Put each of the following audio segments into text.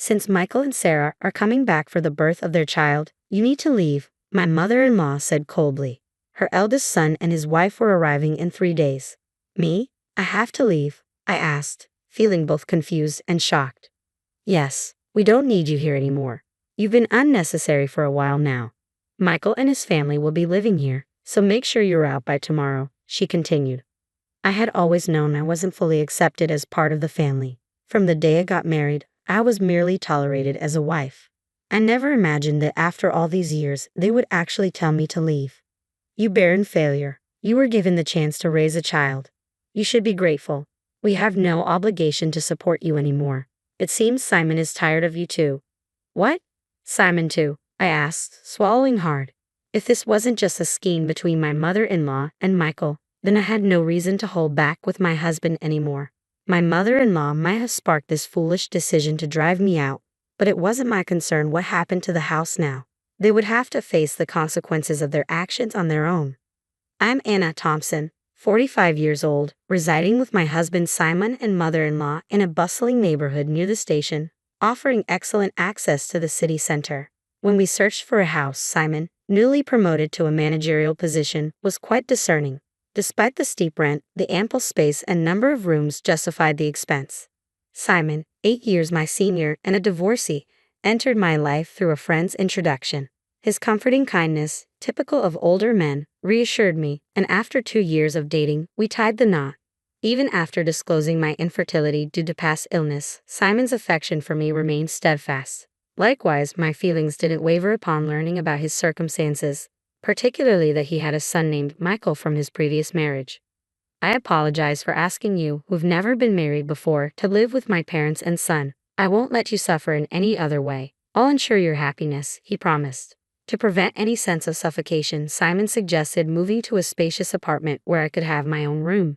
Since Michael and Sarah are coming back for the birth of their child, you need to leave, my mother-in-law said coldly. Her eldest son and his wife were arriving in 3 days. Me? I have to leave? I asked, feeling both confused and shocked. Yes, we don't need you here anymore. You've been unnecessary for a while now. Michael and his family will be living here, so make sure you're out by tomorrow, she continued. I had always known I wasn't fully accepted as part of the family. From the day I got married, I was merely tolerated as a wife. I never imagined that after all these years, they would actually tell me to leave. You barren failure. You were given the chance to raise a child. You should be grateful. We have no obligation to support you anymore. It seems Simon is tired of you too. What? Simon too? I asked, swallowing hard. If this wasn't just a scheme between my mother-in-law and Michael, then I had no reason to hold back with my husband anymore. My mother-in-law might have sparked this foolish decision to drive me out, but it wasn't my concern what happened to the house now. They would have to face the consequences of their actions on their own. I'm Anna Thompson, 45 years old, residing with my husband Simon and mother-in-law in a bustling neighborhood near the station, offering excellent access to the city center. When we searched for a house, Simon, newly promoted to a managerial position, was quite discerning. Despite the steep rent, the ample space and number of rooms justified the expense. Simon, 8 years my senior and a divorcee, entered my life through a friend's introduction. His comforting kindness, typical of older men, reassured me, and after 2 years of dating, we tied the knot. Even after disclosing my infertility due to past illness, Simon's affection for me remained steadfast. Likewise, my feelings didn't waver upon learning about his circumstances, particularly that he had a son named Michael from his previous marriage. I apologize for asking you, who've never been married before, to live with my parents and son. I won't let you suffer in any other way. I'll ensure your happiness, he promised. To prevent any sense of suffocation, Simon suggested moving to a spacious apartment where I could have my own room.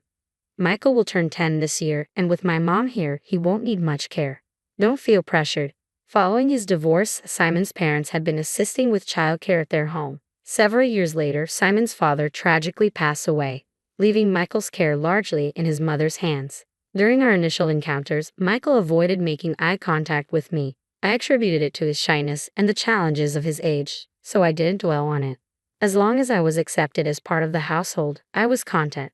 Michael will turn 10 this year, and with my mom here, he won't need much care. Don't feel pressured. Following his divorce, Simon's parents had been assisting with childcare at their home. Several years later, Simon's father tragically passed away, leaving Michael's care largely in his mother's hands. During our initial encounters, Michael avoided making eye contact with me. I attributed it to his shyness and the challenges of his age, so I didn't dwell on it. As long as I was accepted as part of the household, I was content.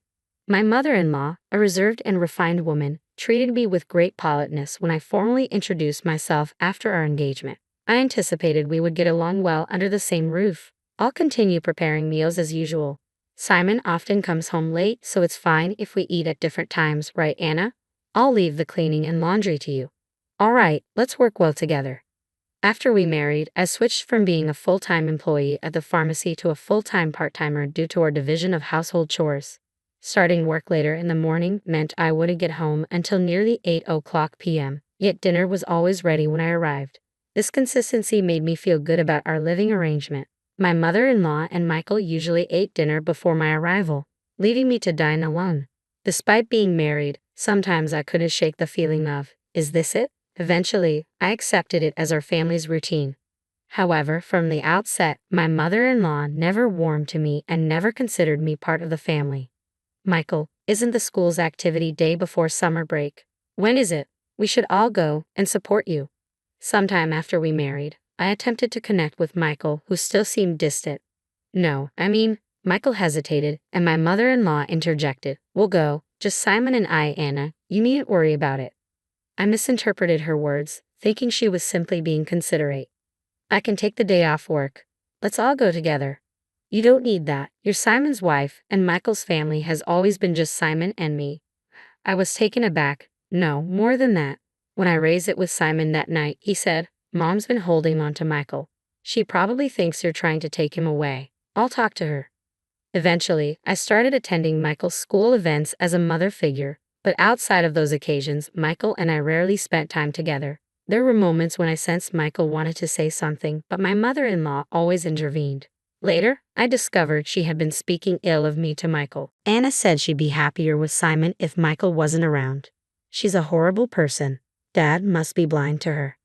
My mother-in-law, a reserved and refined woman, treated me with great politeness when I formally introduced myself after our engagement. I anticipated we would get along well under the same roof. I'll continue preparing meals as usual. Simon often comes home late, so it's fine if we eat at different times, right, Anna? I'll leave the cleaning and laundry to you. All right, let's work well together. After we married, I switched from being a full-time employee at the pharmacy to a full-time part-timer due to our division of household chores. Starting work later in the morning meant I wouldn't get home until nearly 8:00 p.m., yet dinner was always ready when I arrived. This consistency made me feel good about our living arrangement. My mother-in-law and Michael usually ate dinner before my arrival, leaving me to dine alone. Despite being married, sometimes I couldn't shake the feeling of, is this it? Eventually, I accepted it as our family's routine. However, from the outset, my mother-in-law never warmed to me and never considered me part of the family. Michael, isn't the school's activity day before summer break? When is it? We should all go and support you. Sometime after we married, I attempted to connect with Michael, who still seemed distant. Michael hesitated, and my mother-in-law interjected. We'll go, just Simon and I, Anna. You needn't worry about it. I misinterpreted her words, thinking she was simply being considerate. I can take the day off work. Let's all go together. You don't need that. You're Simon's wife, and Michael's family has always been just Simon and me. I was taken aback. No, more than that. When I raised it with Simon that night, he said, Mom's been holding on to Michael. She probably thinks you're trying to take him away. I'll talk to her. Eventually, I started attending Michael's school events as a mother figure, but outside of those occasions, Michael and I rarely spent time together. There were moments when I sensed Michael wanted to say something, but my mother-in-law always intervened. Later, I discovered she had been speaking ill of me to Michael. Anna said she'd be happier with Simon if Michael wasn't around. She's a horrible person. Dad must be blind to her.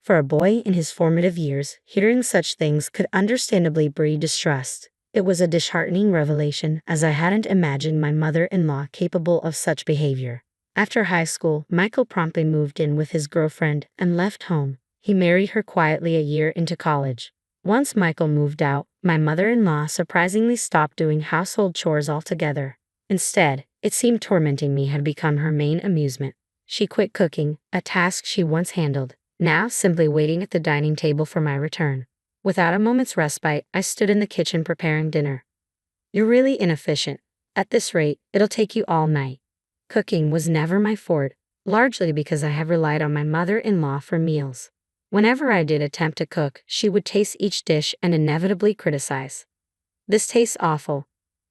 For a boy in his formative years, hearing such things could understandably breed distrust. It was a disheartening revelation, as I hadn't imagined my mother-in-law capable of such behavior. After high school, Michael promptly moved in with his girlfriend and left home. He married her quietly a year into college. Once Michael moved out, my mother-in-law surprisingly stopped doing household chores altogether. Instead, it seemed tormenting me had become her main amusement. She quit cooking, a task she once handled, now simply waiting at the dining table for my return. Without a moment's respite, I stood in the kitchen preparing dinner. "You're really inefficient. At this rate, it'll take you all night." Cooking was never my forte, largely because I have relied on my mother-in-law for meals. Whenever I did attempt to cook, she would taste each dish and inevitably criticize. "This tastes awful."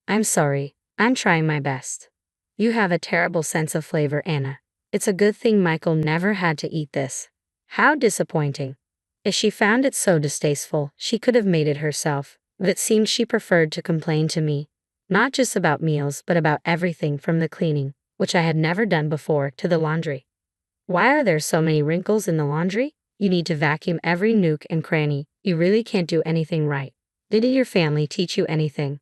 "I'm sorry, I'm trying my best." "You have a terrible sense of flavor, Anna. It's a good thing Michael never had to eat this." How disappointing. If she found it so distasteful, she could have made it herself, but it seemed she preferred to complain to me. Not just about meals, but about everything from the cleaning, which I had never done before, to the laundry. "Why are there so many wrinkles in the laundry? You need to vacuum every nook and cranny. You really can't do anything right. Didn't your family teach you anything?"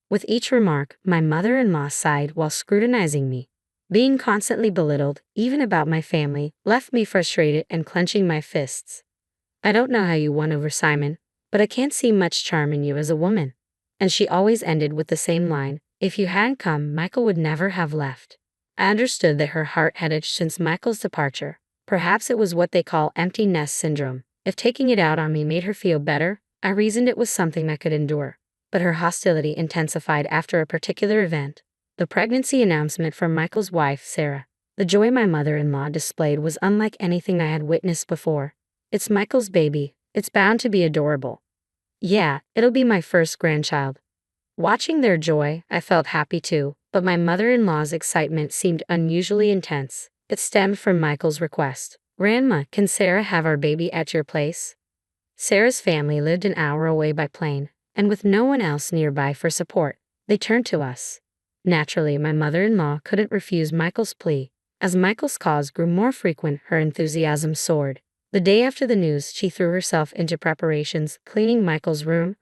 With each remark, my mother-in-law sighed while scrutinizing me. Being constantly belittled, even about my family, left me frustrated and clenching my fists. "I don't know how you won over Simon, but I can't see much charm in you as a woman." And she always ended with the same line, "If you hadn't come, Michael would never have left." I understood that her heart had ached since Michael's departure. Perhaps it was what they call empty nest syndrome. If taking it out on me made her feel better, I reasoned it was something I could endure. But her hostility intensified after a particular event. The pregnancy announcement from Michael's wife, Sarah. The joy my mother-in-law displayed was unlike anything I had witnessed before. "It's Michael's baby. It's bound to be adorable." "Yeah, it'll be my first grandchild." Watching their joy, I felt happy too, but my mother-in-law's excitement seemed unusually intense. It stemmed from Michael's request. "Grandma, can Sarah have our baby at your place?" Sarah's family lived an hour away by plane, and with no one else nearby for support, they turned to us. Naturally, my mother-in-law couldn't refuse Michael's plea. As Michael's calls grew more frequent, her enthusiasm soared. The day after the news, she threw herself into preparations, cleaning Michael's room,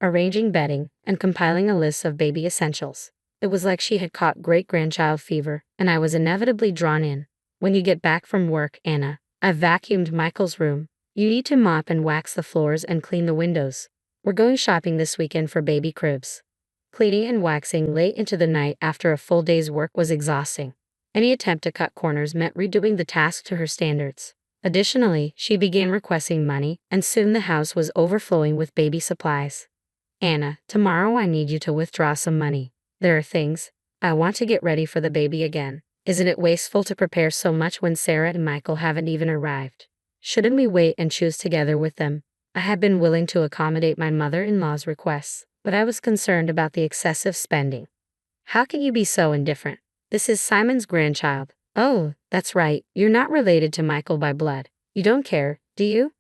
arranging bedding, and compiling a list of baby essentials. It was like she had caught great-grandchild fever, and I was inevitably drawn in. "When you get back from work, Anna, I've vacuumed Michael's room. You need to mop and wax the floors and clean the windows. We're going shopping this weekend for baby cribs." Cleaning and waxing late into the night after a full day's work was exhausting. Any attempt to cut corners meant redoing the task to her standards. Additionally, she began requesting money, and soon the house was overflowing with baby supplies. "Anna, tomorrow I need you to withdraw some money. There are things. I want to get ready for the baby again. Isn't it wasteful to prepare so much when Sarah and Michael haven't even arrived? Shouldn't we wait and choose together with them?" I had been willing to accommodate my mother-in-law's requests, but I was concerned about the excessive spending. "How can you be so indifferent? This is Simon's grandchild." "Oh, that's right, you're not related to Michael by blood. You don't care, do you?"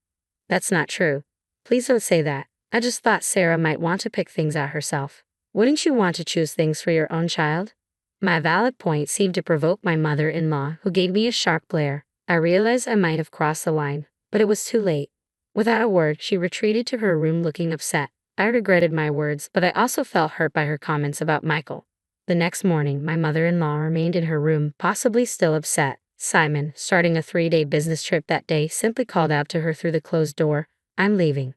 "That's not true. Please don't say that. I just thought Sarah might want to pick things out herself. Wouldn't you want to choose things for your own child?" My valid point seemed to provoke my mother-in-law, who gave me a sharp glare. I realized I might have crossed the line, but it was too late. Without a word, she retreated to her room looking upset. I regretted my words, but I also felt hurt by her comments about Michael. The next morning, my mother-in-law remained in her room, possibly still upset. Simon, starting a 3-day business trip that day, simply called out to her through the closed door, "I'm leaving."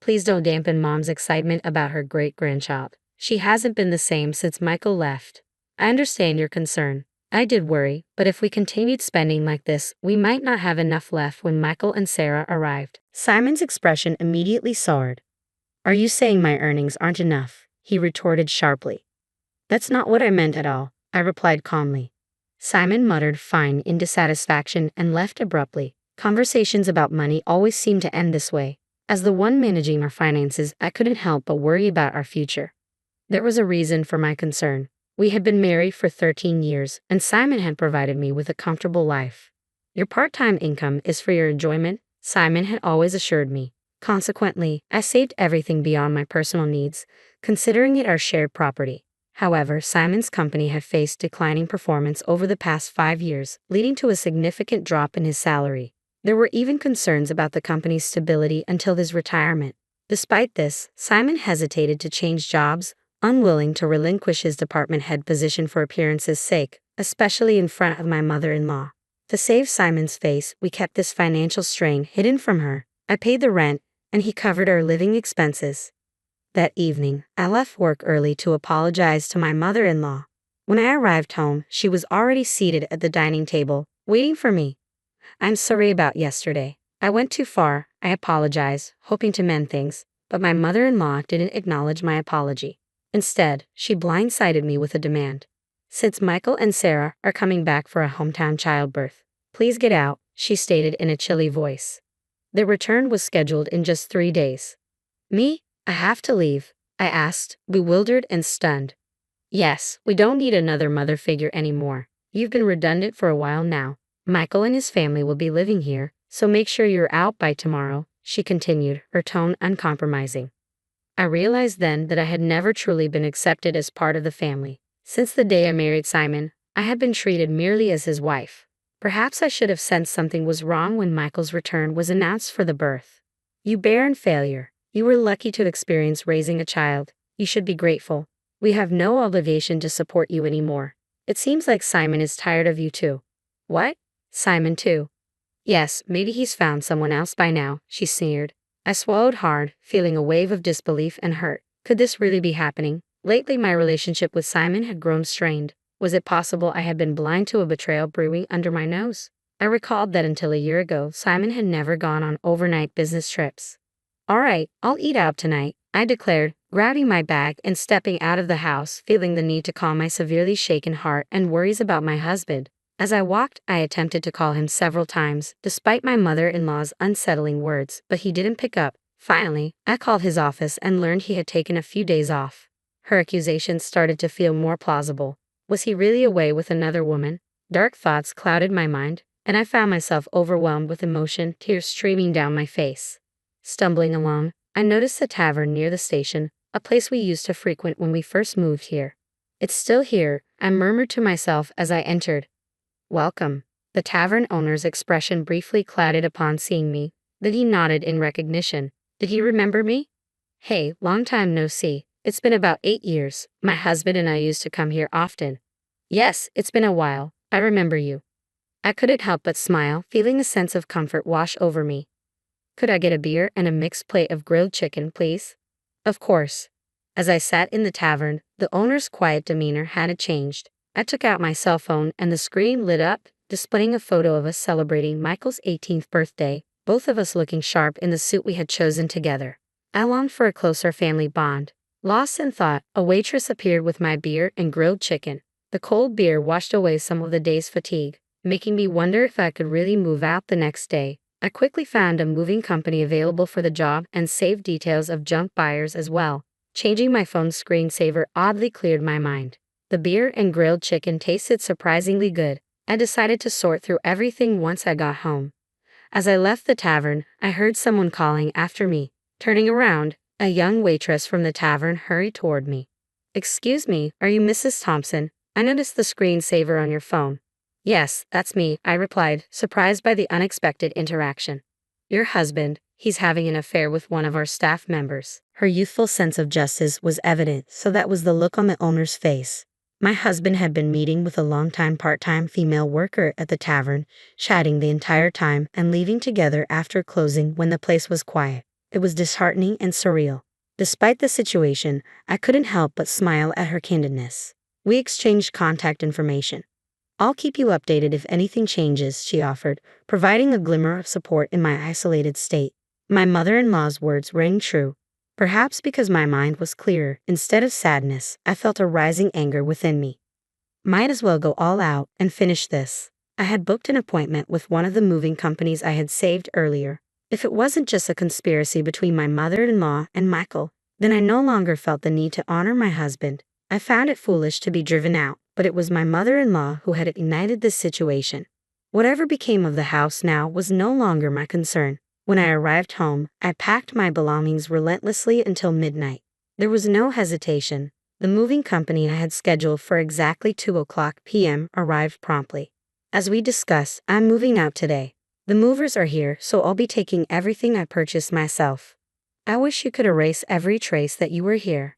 Please don't dampen Mom's excitement about her great-grandchild. She hasn't been the same since Michael left. I understand your concern. I did worry, but if we continued spending like this, we might not have enough left when Michael and Sarah arrived. Simon's expression immediately soured. "Are you saying my earnings aren't enough?" he retorted sharply. "That's not what I meant at all," I replied calmly. Simon muttered fine in dissatisfaction and left abruptly. Conversations about money always seemed to end this way. As the one managing our finances, I couldn't help but worry about our future. There was a reason for my concern. We had been married for 13 years, and Simon had provided me with a comfortable life. "Your part-time income is for your enjoyment," Simon had always assured me. Consequently, I saved everything beyond my personal needs, considering it our shared property. However, Simon's company had faced declining performance over the past 5 years, leading to a significant drop in his salary. There were even concerns about the company's stability until his retirement. Despite this, Simon hesitated to change jobs, unwilling to relinquish his department head position for appearance's sake. especially in front of my mother-in-law. To save Simon's face, we kept this financial strain hidden from her. I paid the rent, and he covered our living expenses. That evening, I left work early to apologize to my mother-in-law. When I arrived home, she was already seated at the dining table, waiting for me. I'm sorry about yesterday. I went too far, I apologize, hoping to mend things, but my mother-in-law didn't acknowledge my apology. Instead, she blindsided me with a demand. Since Michael and Sarah are coming back for a hometown childbirth, please get out, she stated in a chilly voice. Their return was scheduled in just 3 days. Me? I have to leave? I asked, bewildered and stunned. Yes, we don't need another mother figure anymore. You've been redundant for a while now. Michael and his family will be living here, so make sure you're out by tomorrow, she continued, her tone uncompromising. I realized then that I had never truly been accepted as part of the family. Since the day I married Simon, I had been treated merely as his wife. Perhaps I should have sensed something was wrong when Michael's return was announced for the birth. You barren failure. You were lucky to experience raising a child. You should be grateful. We have no obligation to support you anymore. It seems like Simon is tired of you too. What? Simon too? Yes, maybe he's found someone else by now, she sneered. I swallowed hard, feeling a wave of disbelief and hurt. Could this really be happening? Lately my relationship with Simon had grown strained. Was it possible I had been blind to a betrayal brewing under my nose? I recalled that until a year ago, Simon had never gone on overnight business trips. All right, I'll eat out tonight, I declared, grabbing my bag and stepping out of the house, feeling the need to calm my severely shaken heart and worries about my husband. As I walked, I attempted to call him several times, despite my mother-in-law's unsettling words, but he didn't pick up. Finally, I called his office and learned he had taken a few days off. Her accusations started to feel more plausible. Was he really away with another woman? Dark thoughts clouded my mind, and I found myself overwhelmed with emotion, tears streaming down my face. Stumbling along, I noticed the tavern near the station, a place we used to frequent when we first moved here. It's still here, I murmured to myself as I entered. Welcome. The tavern owner's expression briefly clouded upon seeing me, then he nodded in recognition. Did he remember me? Hey, long time no see. It's been about 8 years. My husband and I used to come here often. Yes, it's been a while. I remember you. I couldn't help but smile, feeling a sense of comfort wash over me. Could I get a beer and a mixed plate of grilled chicken, please? Of course. As I sat in the tavern, the owner's quiet demeanor hadn't changed. I took out my cell phone and the screen lit up, displaying a photo of us celebrating Michael's 18th birthday, both of us looking sharp in the suit we had chosen together. I longed for a closer family bond. Lost in thought, a waitress appeared with my beer and grilled chicken. The cold beer washed away some of the day's fatigue, making me wonder if I could really move out the next day. I quickly found a moving company available for the job and saved details of junk buyers as well. Changing my phone's screensaver oddly cleared my mind. The beer and grilled chicken tasted surprisingly good. I decided to sort through everything once I got home. As I left the tavern, I heard someone calling after me. Turning around, a young waitress from the tavern hurried toward me. Excuse me, are you Mrs. Thompson? I noticed the screensaver on your phone. Yes, that's me, I replied, surprised by the unexpected interaction. Your husband, he's having an affair with one of our staff members. Her youthful sense of justice was evident, so that was the look on the owner's face. My husband had been meeting with a longtime part-time female worker at the tavern, chatting the entire time and leaving together after closing when the place was quiet. It was disheartening and surreal. Despite the situation, I couldn't help but smile at her candidness. We exchanged contact information. I'll keep you updated if anything changes, she offered, providing a glimmer of support in my isolated state. My mother-in-law's words rang true. Perhaps because my mind was clearer, instead of sadness, I felt a rising anger within me. Might as well go all out and finish this. I had booked an appointment with one of the moving companies I had saved earlier. If it wasn't just a conspiracy between my mother-in-law and Michael, then I no longer felt the need to honor my husband. I found it foolish to be driven out, but it was my mother-in-law who had ignited this situation. Whatever became of the house now was no longer my concern. When I arrived home, I packed my belongings relentlessly until midnight. There was no hesitation. The moving company I had scheduled for exactly 2:00 p.m. arrived promptly. As we discussed, I'm moving out today. The movers are here, so I'll be taking everything I purchased myself. I wish you could erase every trace that you were here.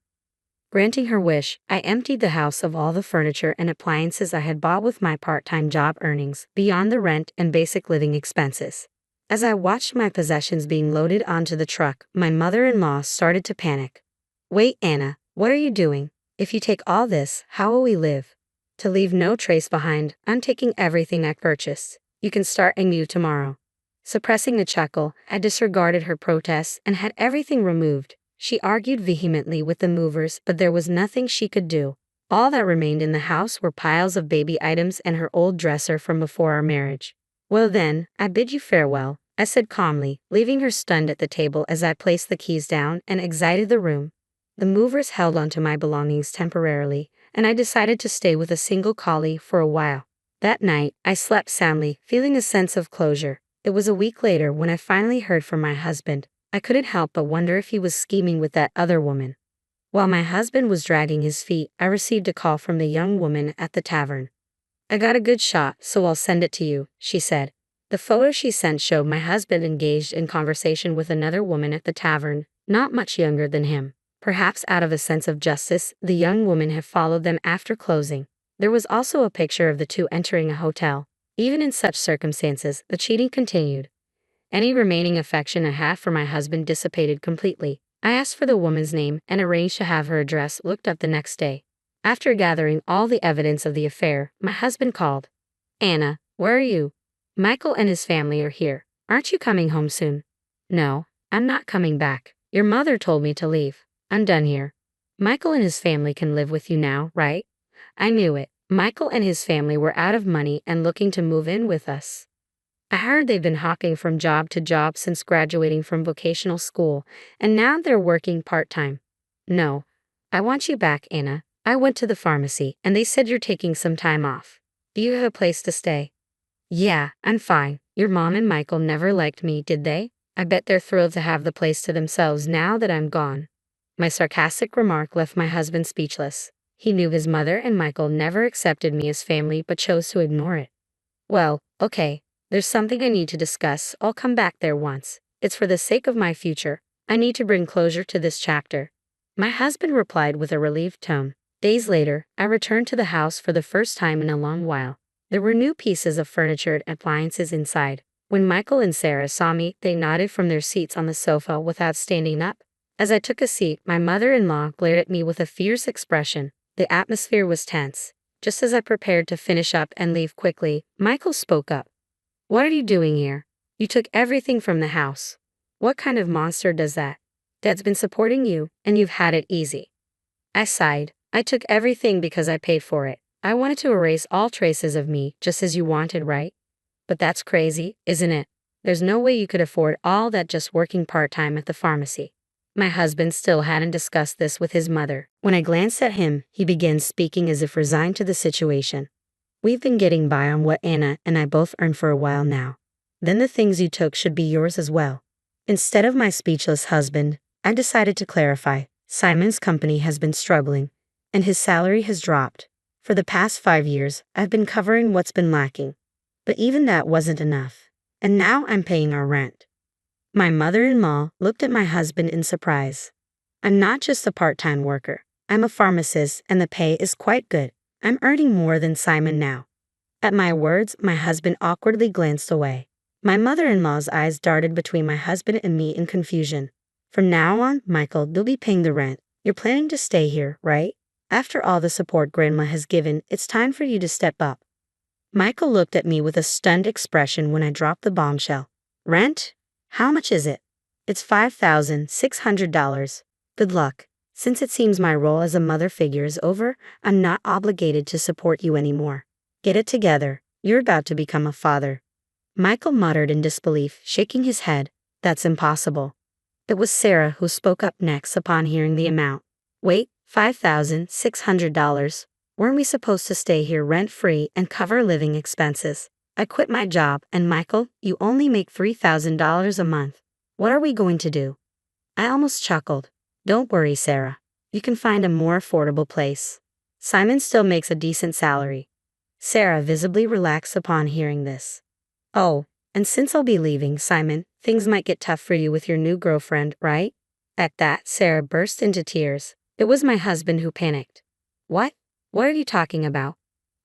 Granting her wish, I emptied the house of all the furniture and appliances I had bought with my part-time job earnings, beyond the rent and basic living expenses. As I watched my possessions being loaded onto the truck, my mother-in-law started to panic. "Wait, Anna, what are you doing? If you take all this, how will we live?" "To leave no trace behind, I'm taking everything I purchased. You can start anew tomorrow." Suppressing a chuckle, I disregarded her protests and had everything removed. She argued vehemently with the movers, but there was nothing she could do. All that remained in the house were piles of baby items and her old dresser from before our marriage. "Well then, I bid you farewell," I said calmly, leaving her stunned at the table as I placed the keys down and exited the room. The movers held onto my belongings temporarily, and I decided to stay with a single collie for a while. That night, I slept soundly, feeling a sense of closure. It was a week later when I finally heard from my husband. I couldn't help but wonder if he was scheming with that other woman. While my husband was dragging his feet, I received a call from the young woman at the tavern. "I got a good shot, so I'll send it to you," she said. The photo she sent showed my husband engaged in conversation with another woman at the tavern, not much younger than him. Perhaps out of a sense of justice, the young woman had followed them after closing. There was also a picture of the two entering a hotel. Even in such circumstances, the cheating continued. Any remaining affection I had for my husband dissipated completely. I asked for the woman's name and arranged to have her address looked up the next day. After gathering all the evidence of the affair, my husband called. "Anna, where are you? Michael and his family are here. Aren't you coming home soon?" "No, I'm not coming back. Your mother told me to leave. I'm done here." "Michael and his family can live with you now, right?" I knew it. Michael and his family were out of money and looking to move in with us. I heard they've been hopping from job to job since graduating from vocational school, and now they're working part-time. "No, I want you back, Anna. I went to the pharmacy, and they said you're taking some time off. Do you have a place to stay?" "Yeah, I'm fine. Your mom and Michael never liked me, did they? I bet they're thrilled to have the place to themselves now that I'm gone." My sarcastic remark left my husband speechless. He knew his mother and Michael never accepted me as family but chose to ignore it. "Well, okay. There's something I need to discuss. I'll come back there once. It's for the sake of my future. I need to bring closure to this chapter." My husband replied with a relieved tone. Days later, I returned to the house for the first time in a long while. There were new pieces of furniture and appliances inside. When Michael and Sarah saw me, they nodded from their seats on the sofa without standing up. As I took a seat, my mother-in-law glared at me with a fierce expression. The atmosphere was tense. Just as I prepared to finish up and leave quickly, Michael spoke up. "What are you doing here? You took everything from the house. What kind of monster does that? Dad's been supporting you, and you've had it easy." I sighed. "I took everything because I paid for it. I wanted to erase all traces of me, just as you wanted, right? But that's crazy, isn't it? There's no way you could afford all that just working part-time at the pharmacy." My husband still hadn't discussed this with his mother. When I glanced at him, he began speaking as if resigned to the situation. "We've been getting by on what Anna and I both earned for a while now. Then the things you took should be yours as well." Instead of my speechless husband, I decided to clarify. Simon's company has been struggling, and his salary has dropped. For the past 5 years, I've been covering what's been lacking. But even that wasn't enough. And now I'm paying our rent. My mother-in-law looked at my husband in surprise. "I'm not just a part-time worker. I'm a pharmacist, and the pay is quite good. I'm earning more than Simon now." At my words, my husband awkwardly glanced away. My mother-in-law's eyes darted between my husband and me in confusion. "From now on, Michael, you'll be paying the rent. You're planning to stay here, right? After all the support Grandma has given, it's time for you to step up." Michael looked at me with a stunned expression when I dropped the bombshell. "Rent? How much is it?" "It's $5,600. Good luck. Since it seems my role as a mother figure is over, I'm not obligated to support you anymore. Get it together. You're about to become a father." Michael muttered in disbelief, shaking his head. "That's impossible." It was Sarah who spoke up next upon hearing the amount. "Wait, $5,600? Weren't we supposed to stay here rent-free and cover living expenses? I quit my job, and Michael, you only make $3,000 a month. What are we going to do?" I almost chuckled. "Don't worry, Sarah. You can find a more affordable place. Simon still makes a decent salary." Sarah visibly relaxed upon hearing this. "Oh, and since I'll be leaving, Simon, things might get tough for you with your new girlfriend, right?" At that, Sarah burst into tears. It was my husband who panicked. What? What are you talking about?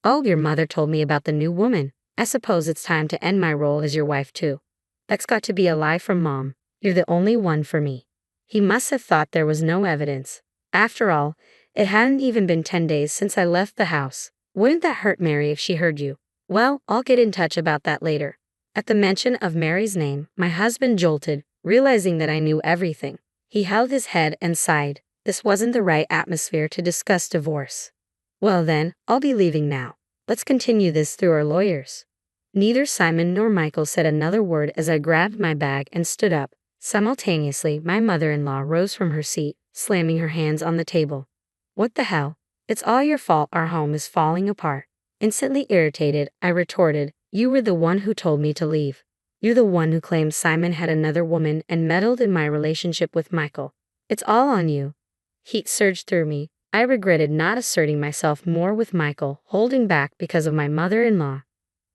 Oh, your mother told me about the new woman. I suppose it's time to end my role as your wife too. That's got to be a lie from Mom. You're the only one for me. He must have thought there was no evidence. After all, it hadn't even been 10 days since I left the house. Wouldn't that hurt Mary if she heard you? Well, I'll get in touch about that later. At the mention of Mary's name, my husband jolted, realizing that I knew everything. He held his head and sighed. This wasn't the right atmosphere to discuss divorce. Well then, I'll be leaving now. Let's continue this through our lawyers. Neither Simon nor Michael said another word as I grabbed my bag and stood up. Simultaneously, my mother-in-law rose from her seat, slamming her hands on the table. What the hell? It's all your fault our home is falling apart. Instantly irritated, I retorted, you were the one who told me to leave. You're the one who claimed Simon had another woman and meddled in my relationship with Michael. It's all on you. Heat surged through me. I regretted not asserting myself more with Michael, holding back because of my mother-in-law.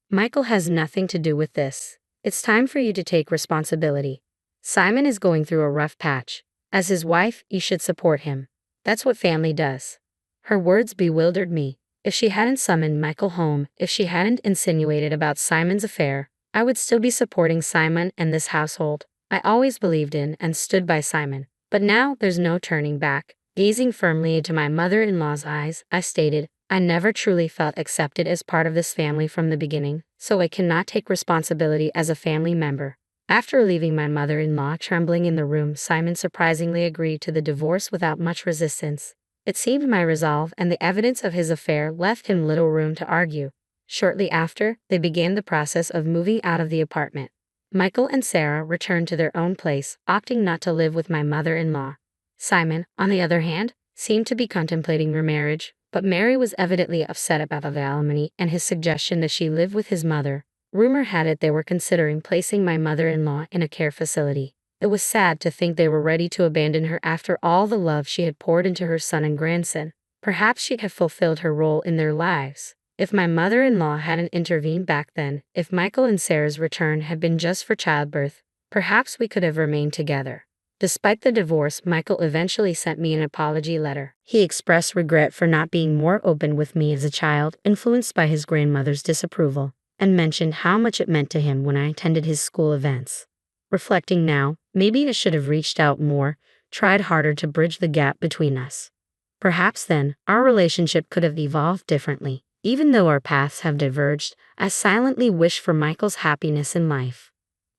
Michael has nothing to do with this. It's time for you to take responsibility. Simon is going through a rough patch. As his wife, you should support him. That's what family does. Her words bewildered me. If she hadn't summoned Michael home, if she hadn't insinuated about Simon's affair, I would still be supporting Simon and this household. I always believed in and stood by Simon. But now there's no turning back. Gazing firmly into my mother-in-law's eyes, I stated, I never truly felt accepted as part of this family from the beginning, so I cannot take responsibility as a family member. After leaving my mother-in-law trembling in the room, Simon surprisingly agreed to the divorce without much resistance. It seemed my resolve and the evidence of his affair left him little room to argue. Shortly after, they began the process of moving out of the apartment. Michael and Sarah returned to their own place, opting not to live with my mother-in-law. Simon, on the other hand, seemed to be contemplating remarriage, but Mary was evidently upset about the alimony and his suggestion that she live with his mother. Rumor had it they were considering placing my mother-in-law in a care facility. It was sad to think they were ready to abandon her after all the love she had poured into her son and grandson. Perhaps she had fulfilled her role in their lives. If my mother-in-law hadn't intervened back then, if Michael and Sarah's return had been just for childbirth, perhaps we could have remained together. Despite the divorce, Michael eventually sent me an apology letter. He expressed regret for not being more open with me as a child, influenced by his grandmother's disapproval, and mentioned how much it meant to him when I attended his school events. Reflecting now, maybe I should have reached out more, tried harder to bridge the gap between us. Perhaps then, our relationship could have evolved differently. Even though our paths have diverged, I silently wish for Michael's happiness in life.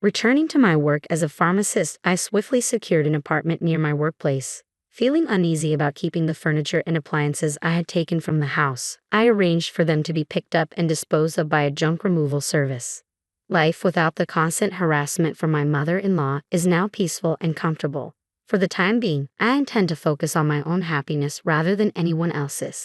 Returning to my work as a pharmacist, I swiftly secured an apartment near my workplace. Feeling uneasy about keeping the furniture and appliances I had taken from the house, I arranged for them to be picked up and disposed of by a junk removal service. Life without the constant harassment from my mother-in-law is now peaceful and comfortable. For the time being, I intend to focus on my own happiness rather than anyone else's.